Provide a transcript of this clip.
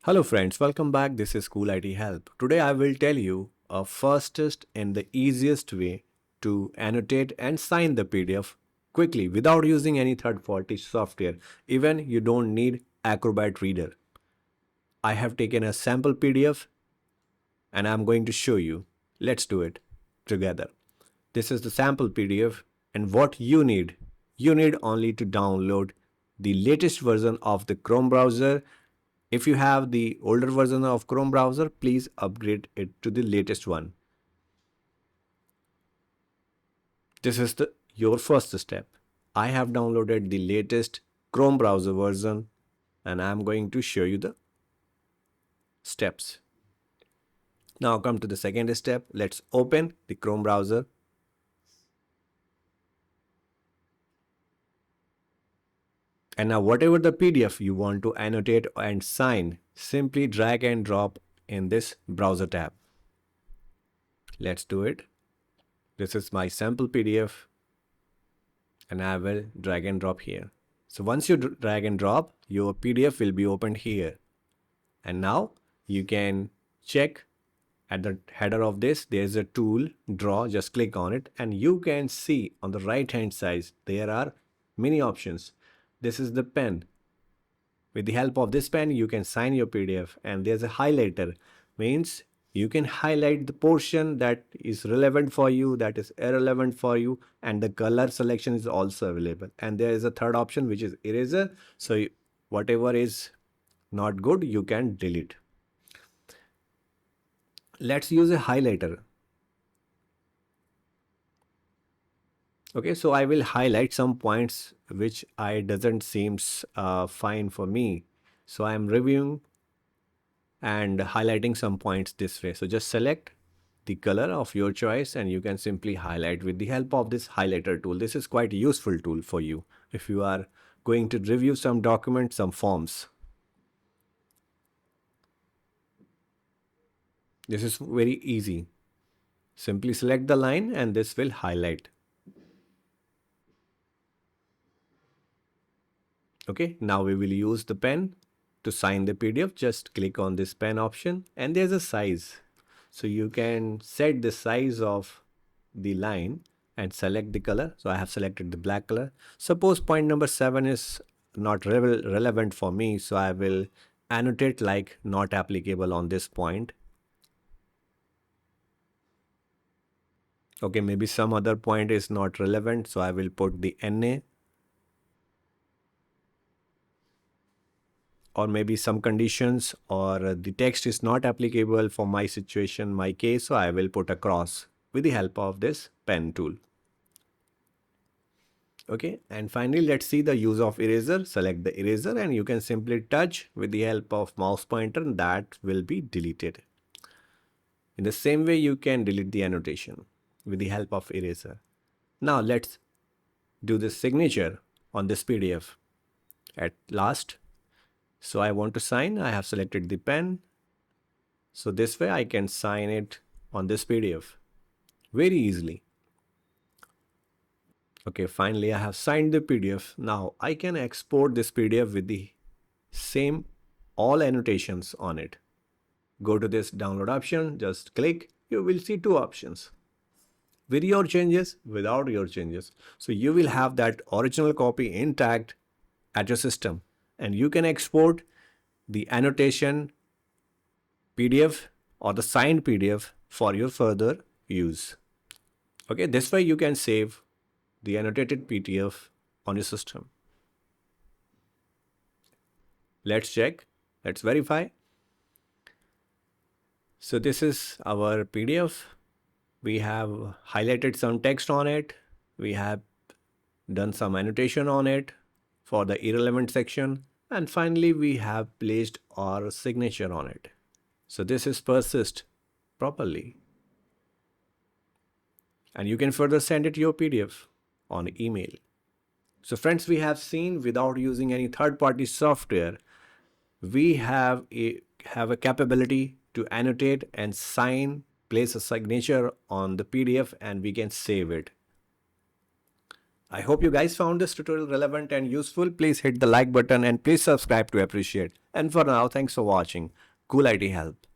Hello friends, welcome back. This is Cool IT Help. Today I will tell you a fastest and the easiest way to annotate and sign the PDF quickly without using any third-party software. Even you don't need Acrobat Reader. I have taken a sample PDF and I'm going to show you. Let's do it together. This is the sample PDF and what you need only to download the latest version of the Chrome browser. If you have the older version of Chrome browser, please upgrade it to the latest one. This is your first step. I have downloaded the latest Chrome browser version and I'm going to show you the steps. Now come to the second step. Let's open the Chrome browser. And now whatever the PDF you want to annotate and sign, simply drag and drop in this browser tab. Let's do it. This is my sample PDF and I will drag and drop here. So once you drag and drop, your PDF will be opened here. And now you can check at the header of this, there's a tool, draw, just click on it and you can see on the right hand side, there are many options. This is the pen. With the help of this pen, you can sign your PDF and there's a highlighter, means you can highlight the portion that is relevant for you, that is irrelevant for you, and the color selection is also available. And there is a third option which is eraser. So whatever is not good, you can delete. Let's use a highlighter. Okay, so I will highlight some points which I doesn't seems fine for me. So I am reviewing and highlighting some points this way. So just select the color of your choice and you can simply highlight with the help of this highlighter tool. This is quite a useful tool for you if you are going to review some documents, some forms. This is very easy. Simply select the line and this will highlight. Okay, now we will use the pen to sign the PDF. Just click on this pen option and there's a size. So you can set the size of the line and select the color. So I have selected the black color. Suppose point number 7 is not relevant for me. So I will annotate like not applicable on this point. Okay, maybe some other point is not relevant. So I will put the NA. Or maybe some conditions or the text is not applicable for my situation, my case, so I will put a cross with the help of this pen tool. Okay, and finally let's see the use of eraser. Select the eraser and you can simply touch with the help of mouse pointer and that will be deleted. In the same way you can delete the annotation with the help of eraser. Now let's do the signature on this PDF. At last, so I want to sign, I have selected the pen. So this way I can sign it on this PDF very easily. Okay, finally I have signed the PDF. Now I can export this PDF with the same all annotations on it. Go to this download option, just click, you will see two options. With your changes, without your changes. So you will have that original copy intact at your system and you can export the annotation PDF or the signed PDF for your further use. Okay, this way you can save the annotated PDF on your system. Let's check, let's verify. So this is our PDF. We have highlighted some text on it. We have done some annotation on it for the irrelevant section. And finally, we have placed our signature on it. So this is persist properly. And you can further send it your PDF on email. So friends, we have seen without using any third-party software, we have a capability to annotate and sign, place a signature on the PDF and we can save it. I hope you guys found this tutorial relevant and useful. Please hit the like button and please subscribe to appreciate. And for now, thanks for watching. Cool IT Help.